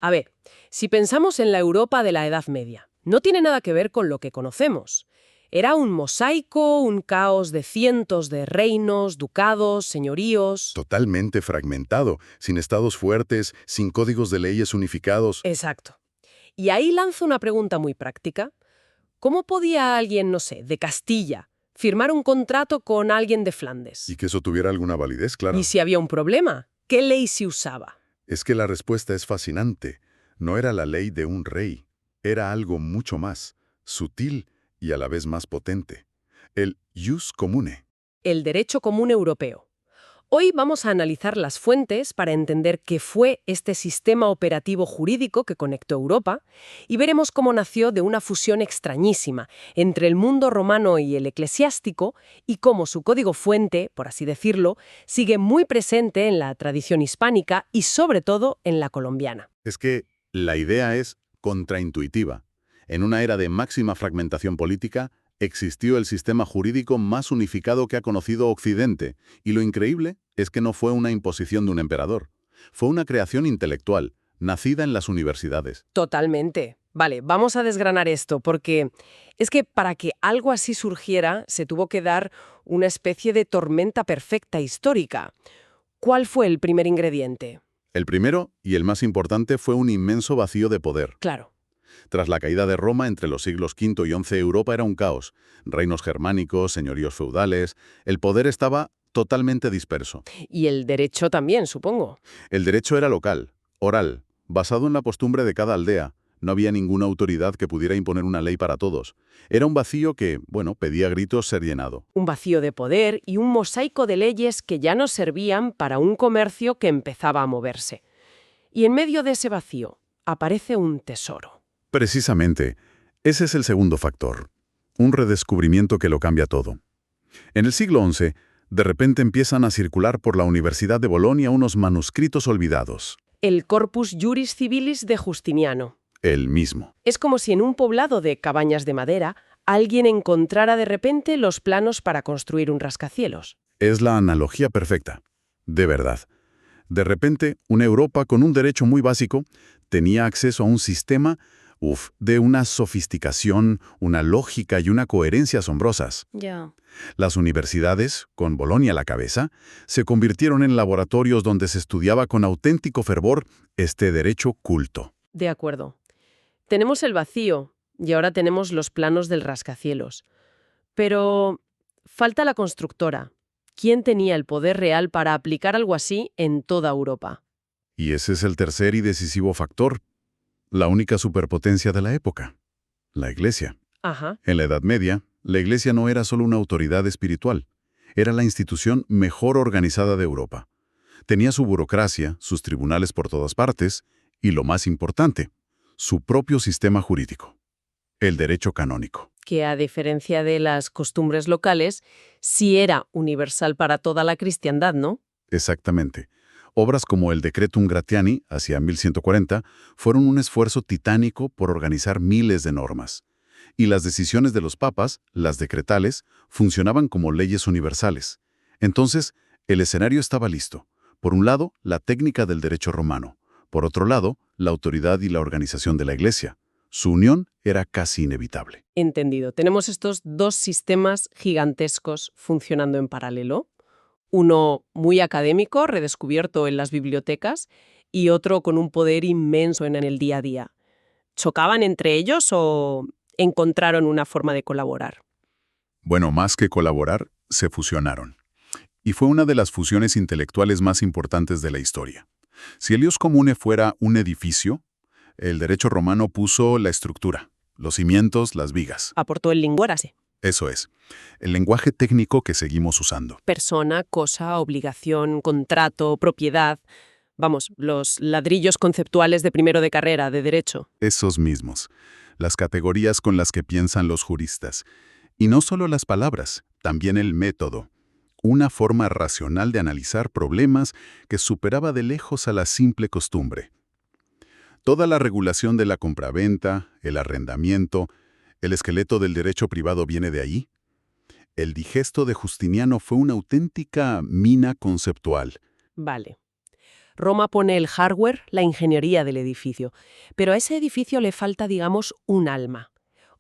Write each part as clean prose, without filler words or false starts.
A ver, si pensamos en la Europa de la Edad Media, no tiene nada que ver con lo que conocemos. Era un mosaico, un caos de cientos de reinos, ducados, señoríos. Totalmente fragmentado, sin estados fuertes, sin códigos de leyes unificados. Exacto. Y ahí lanzo una pregunta muy práctica. ¿Cómo podía alguien, no sé, de Castilla, firmar un contrato con alguien de Flandes? Y que eso tuviera alguna validez, claro. ¿Y si había un problema? ¿Qué ley se usaba? Es que la respuesta es fascinante. No era la ley de un rey. Era algo mucho más, sutil y a la vez más potente. El jus commune. El derecho común europeo. Hoy vamos a analizar las fuentes para entender qué fue este sistema operativo jurídico que conectó Europa y veremos cómo nació de una fusión extrañísima entre el mundo romano y el eclesiástico y cómo su código fuente, por así decirlo, sigue muy presente en la tradición hispánica y sobre todo en la colombiana. Es que la idea es contraintuitiva. En una era de máxima fragmentación política, existió el sistema jurídico más unificado que ha conocido Occidente, y lo increíble es que no fue una imposición de un emperador. Fue una creación intelectual, nacida en las universidades. Totalmente. Vale, vamos a desgranar esto, porque es que para que algo así surgiera se tuvo que dar una especie de tormenta perfecta histórica. ¿Cuál fue el primer ingrediente? El primero, y el más importante, fue un inmenso vacío de poder. Claro. Tras la caída de Roma, entre los siglos V y XI, Europa era un caos. Reinos germánicos, señoríos feudales. El poder estaba totalmente disperso. Y el derecho también, supongo. El derecho era local, oral, basado en la costumbre de cada aldea. No había ninguna autoridad que pudiera imponer una ley para todos. Era un vacío que, bueno, pedía a gritos ser llenado. Un vacío de poder y un mosaico de leyes que ya no servían para un comercio que empezaba a moverse. Y en medio de ese vacío aparece un tesoro. Precisamente, ese es el segundo factor. Un redescubrimiento que lo cambia todo. En el siglo XI, de repente empiezan a circular por la Universidad de Bolonia unos manuscritos olvidados. El Corpus Juris Civilis de Justiniano. El mismo. Es como si en un poblado de cabañas de madera alguien encontrara de repente los planos para construir un rascacielos. Es la analogía perfecta. De verdad. De repente, una Europa con un derecho muy básico tenía acceso a un sistema, de una sofisticación, una lógica y una coherencia asombrosas. Ya. Las universidades, con Bolonia a la cabeza, se convirtieron en laboratorios donde se estudiaba con auténtico fervor este derecho culto. De acuerdo. Tenemos el vacío y ahora tenemos los planos del rascacielos. Pero falta la constructora. ¿Quién tenía el poder real para aplicar algo así en toda Europa? Y ese es el tercer y decisivo factor. La única superpotencia de la época. La Iglesia. Ajá. En la Edad Media, la Iglesia no era solo una autoridad espiritual. Era la institución mejor organizada de Europa. Tenía su burocracia, sus tribunales por todas partes y, lo más importante, su propio sistema jurídico, el derecho canónico. Que a diferencia de las costumbres locales, sí era universal para toda la cristiandad, ¿no? Exactamente. Obras como el Decretum Gratiani, hacia 1140, fueron un esfuerzo titánico por organizar miles de normas. Y las decisiones de los papas, las decretales, funcionaban como leyes universales. Entonces, el escenario estaba listo. Por un lado, la técnica del derecho romano. Por otro lado, la autoridad y la organización de la Iglesia. Su unión era casi inevitable. Entendido. Tenemos estos dos sistemas gigantescos funcionando en paralelo. Uno muy académico, redescubierto en las bibliotecas, y otro con un poder inmenso en el día a día. ¿Chocaban entre ellos o encontraron una forma de colaborar? Bueno, más que colaborar, se fusionaron. Y fue una de las fusiones intelectuales más importantes de la historia. Si el ius commune fuera un edificio, el derecho romano puso la estructura, los cimientos, las vigas. Aportó el linguae. Eso es, el lenguaje técnico que seguimos usando. Persona, cosa, obligación, contrato, propiedad. Vamos, los ladrillos conceptuales de primero de carrera de derecho. Esos mismos, las categorías con las que piensan los juristas. Y no solo las palabras, también el método. Una forma racional de analizar problemas que superaba de lejos a la simple costumbre. Toda la regulación de la compraventa, el arrendamiento, el esqueleto del derecho privado viene de ahí. El digesto de Justiniano fue una auténtica mina conceptual. Vale. Roma pone el hardware, la ingeniería del edificio, pero a ese edificio le falta, digamos, un alma,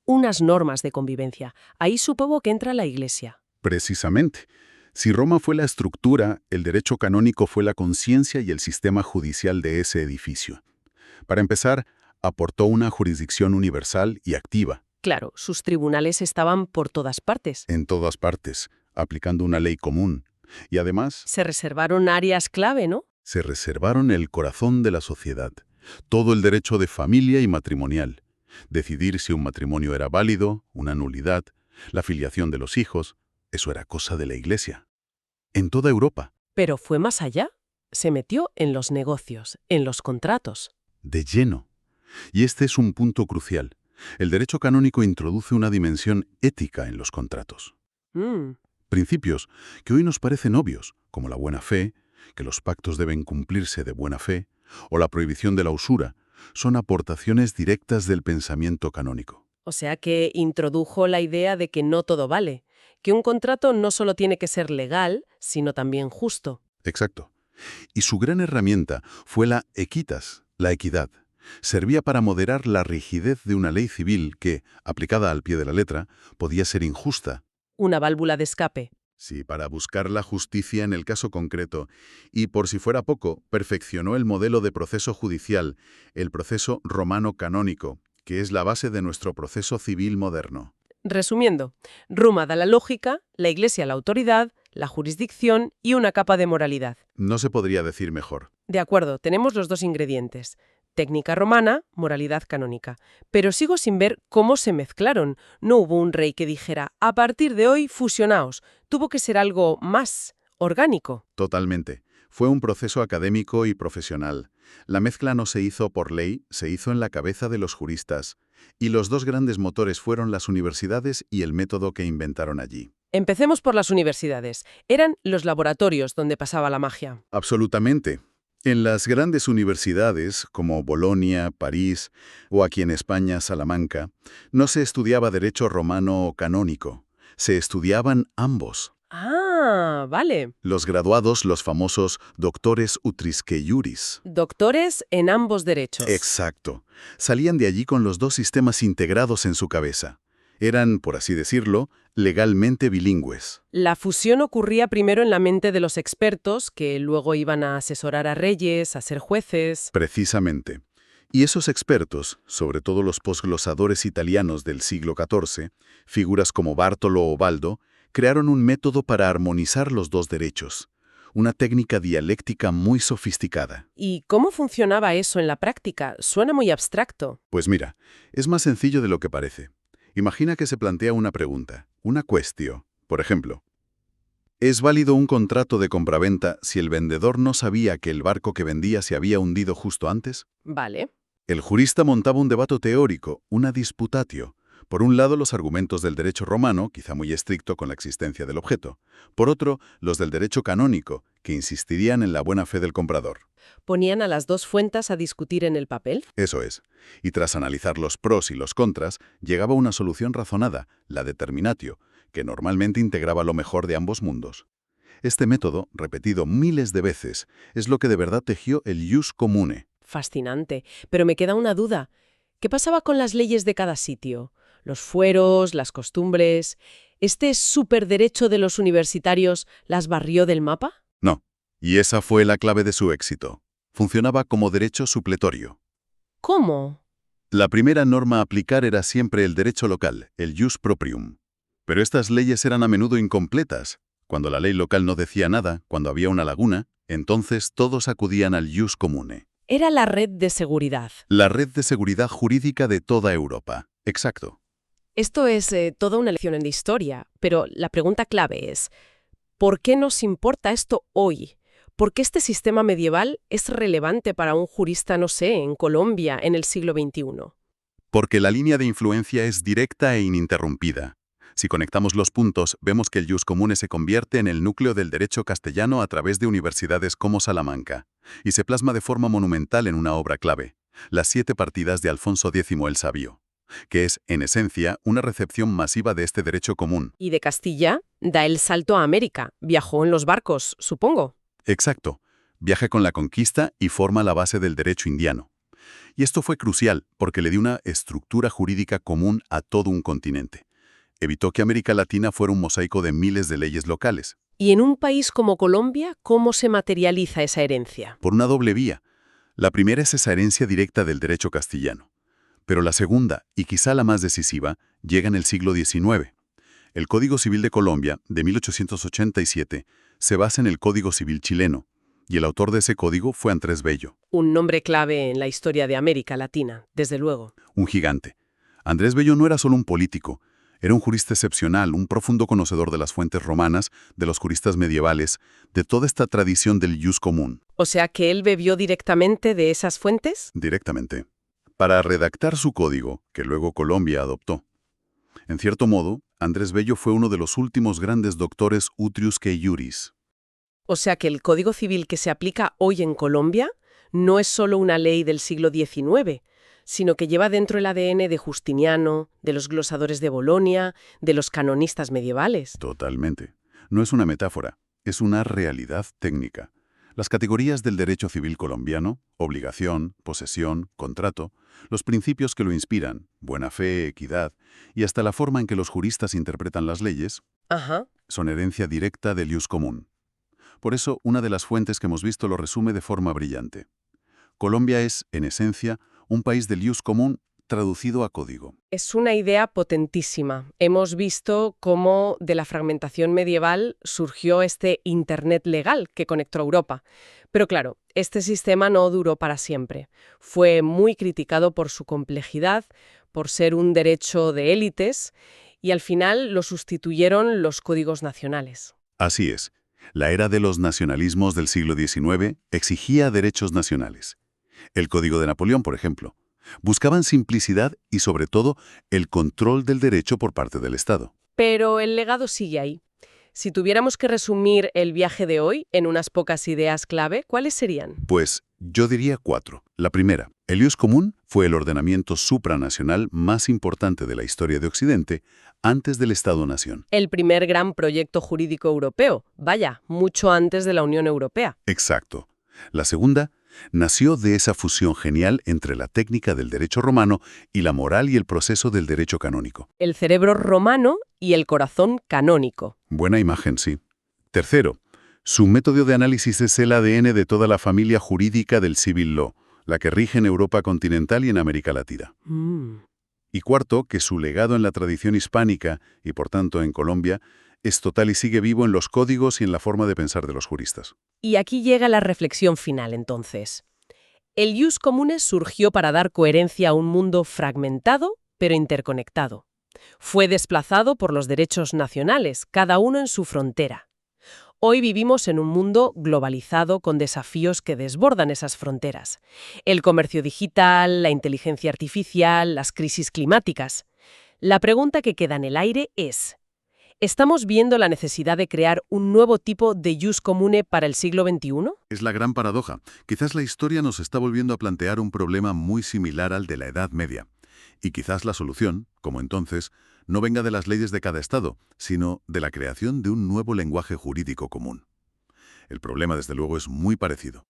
unas normas de convivencia. Ahí supongo que entra la Iglesia. Precisamente. Si Roma fue la estructura, el derecho canónico fue la conciencia y el sistema judicial de ese edificio. Para empezar, aportó una jurisdicción universal y activa. Claro, sus tribunales estaban por todas partes. En todas partes, aplicando una ley común. Y además, Se reservaron áreas clave, ¿no? se reservaron el corazón de la sociedad, todo el derecho de familia y matrimonial, decidir si un matrimonio era válido, una nulidad, la filiación de los hijos, eso era cosa de la Iglesia. En toda Europa, Pero fue más allá. Se metió en los negocios, en los contratos. de lleno. Y este es un punto crucial. El derecho canónico introduce una dimensión ética en los contratos. Mm. Principios que hoy nos parecen obvios, como la buena fe, que los pactos deben cumplirse de buena fe, o la prohibición de la usura, son aportaciones directas del pensamiento canónico. O sea que introdujo la idea de que no todo vale, que un contrato no solo tiene que ser legal, sino también justo. Exacto. Y su gran herramienta fue la equitas, la equidad. Servía para moderar la rigidez de una ley civil que, aplicada al pie de la letra, podía ser injusta. Una válvula de escape. Sí, para buscar la justicia en el caso concreto. Y por si fuera poco, perfeccionó el modelo de proceso judicial, el proceso romano canónico, que es la base de nuestro proceso civil moderno. Resumiendo, Roma da la lógica, la Iglesia la autoridad, la jurisdicción y una capa de moralidad. No se podría decir mejor. De acuerdo, tenemos los dos ingredientes. Técnica romana, moralidad canónica. Pero sigo sin ver cómo se mezclaron. No hubo un rey que dijera, a partir de hoy, fusionaos. Tuvo que ser algo más orgánico. Totalmente. Fue un proceso académico y profesional. La mezcla no se hizo por ley, se hizo en la cabeza de los juristas. Y los dos grandes motores fueron las universidades y el método que inventaron allí. Empecemos por las universidades. Eran los laboratorios donde pasaba la magia. Absolutamente. En las grandes universidades, como Bolonia, París, o aquí en España, Salamanca, no se estudiaba derecho romano o canónico. Se estudiaban ambos. Ah, vale. Los graduados, los famosos doctores utrisque iuris. Doctores en ambos derechos. Exacto. Salían de allí con los dos sistemas integrados en su cabeza. Eran, por así decirlo, legalmente bilingües. La fusión ocurría primero en la mente de los expertos, que luego iban a asesorar a reyes, a ser jueces. Precisamente. Y esos expertos, sobre todo los posglosadores italianos del siglo XIV, figuras como Bartolo o Baldo, crearon un método para armonizar los dos derechos, una técnica dialéctica muy sofisticada. ¿Y cómo funcionaba eso en la práctica? Suena muy abstracto. Pues mira, es más sencillo de lo que parece. Imagina que se plantea una pregunta, una cuestión. Por ejemplo, ¿es válido un contrato de compraventa si el vendedor no sabía que el barco que vendía se había hundido justo antes? Vale. El jurista montaba un debate teórico, una disputatio. Por un lado, los argumentos del derecho romano, quizá muy estricto con la existencia del objeto. Por otro, los del derecho canónico, que insistirían en la buena fe del comprador. ¿Ponían a las dos fuentes a discutir en el papel? Eso es. Y tras analizar los pros y los contras, llegaba una solución razonada, la determinatio, que normalmente integraba lo mejor de ambos mundos. Este método, repetido miles de veces, es lo que de verdad tejió el ius comune. Fascinante. Pero me queda una duda. ¿Qué pasaba con las leyes de cada sitio? Los fueros, las costumbres. ¿Este superderecho de los universitarios las barrió del mapa? No. Y esa fue la clave de su éxito. Funcionaba como derecho supletorio. ¿Cómo? La primera norma a aplicar era siempre el derecho local, el ius proprium. Pero estas leyes eran a menudo incompletas. Cuando la ley local no decía nada, cuando había una laguna, entonces todos acudían al ius comune. Era la red de seguridad. La red de seguridad jurídica de toda Europa. Exacto. Esto es toda una lección en la historia, pero la pregunta clave es, ¿por qué nos importa esto hoy? ¿Por qué este sistema medieval es relevante para un jurista, no sé, en Colombia en el siglo XXI? Porque la línea de influencia es directa e ininterrumpida. Si conectamos los puntos, vemos que el ius comune se convierte en el núcleo del derecho castellano a través de universidades como Salamanca, y se plasma de forma monumental en una obra clave, Las 7 partidas de Alfonso X el Sabio, que es, en esencia, una recepción masiva de este derecho común. Y de Castilla da el salto a América. Viajó en los barcos, supongo. Exacto. Viaja con la conquista y forma la base del derecho indiano. Y esto fue crucial porque le dio una estructura jurídica común a todo un continente. Evitó que América Latina fuera un mosaico de miles de leyes locales. Y en un país como Colombia, ¿cómo se materializa esa herencia? Por una doble vía. La primera es esa herencia directa del derecho castellano. Pero la segunda, y quizá la más decisiva, llega en el siglo XIX. El Código Civil de Colombia, de 1887, se basa en el Código Civil chileno, y el autor de ese código fue Andrés Bello, Un nombre clave en la historia de América Latina, desde luego. un gigante. Andrés Bello no era solo un político, era un jurista excepcional, un profundo conocedor de las fuentes romanas, de los juristas medievales, de toda esta tradición del jus común, O sea que él bebió directamente de esas fuentes. directamente, para redactar su código, que luego Colombia adoptó. En cierto modo, Andrés Bello fue uno de los últimos grandes doctores utrius que iuris. O sea que el Código Civil que se aplica hoy en Colombia no es solo una ley del siglo XIX, sino que lleva dentro el ADN de Justiniano, de los glosadores de Bolonia, de los canonistas medievales. Totalmente. No es una metáfora, es una realidad técnica. Las categorías del derecho civil colombiano, obligación, posesión, contrato, los principios que lo inspiran, buena fe, equidad, y hasta la forma en que los juristas interpretan las leyes, Ajá. son herencia directa del ius común. Por eso, una de las fuentes que hemos visto lo resume de forma brillante. Colombia es, en esencia, un país del ius común traducido a código. Es una idea potentísima. Hemos visto cómo de la fragmentación medieval surgió este Internet legal que conectó a Europa. Pero claro, este sistema no duró para siempre. Fue muy criticado por su complejidad, por ser un derecho de élites, y al final lo sustituyeron los códigos nacionales. Así es. La era de los nacionalismos del siglo XIX exigía derechos nacionales. El Código de Napoleón, por ejemplo. Buscaban simplicidad y, sobre todo, el control del derecho por parte del Estado. Pero el legado sigue ahí. Si tuviéramos que resumir el viaje de hoy en unas pocas ideas clave, ¿cuáles serían? Pues yo diría 4. La primera, el ius común fue el ordenamiento supranacional más importante de la historia de Occidente antes del Estado-nación. El primer gran proyecto jurídico europeo, vaya, mucho antes de la Unión Europea. Exacto. La segunda, nació de esa fusión genial entre la técnica del derecho romano y la moral y el proceso del derecho canónico. El cerebro romano y el corazón canónico. Buena imagen, sí. Tercero, su método de análisis es el ADN de toda la familia jurídica del civil law, la que rige en Europa continental y en América Latina. Y cuarto, que su legado en la tradición hispánica, y por tanto en Colombia, es total y sigue vivo en los códigos y en la forma de pensar de los juristas. Y aquí llega la reflexión final, entonces. El ius communes surgió para dar coherencia a un mundo fragmentado, pero interconectado. Fue desplazado por los derechos nacionales, cada uno en su frontera. Hoy vivimos en un mundo globalizado con desafíos que desbordan esas fronteras. El comercio digital, la inteligencia artificial, las crisis climáticas. La pregunta que queda en el aire es: ¿estamos viendo la necesidad de crear un nuevo tipo de jus commune para el siglo XXI? Es la gran paradoja. Quizás la historia nos está volviendo a plantear un problema muy similar al de la Edad Media. Y quizás la solución, como entonces, no venga de las leyes de cada Estado, sino de la creación de un nuevo lenguaje jurídico común. El problema, desde luego, es muy parecido.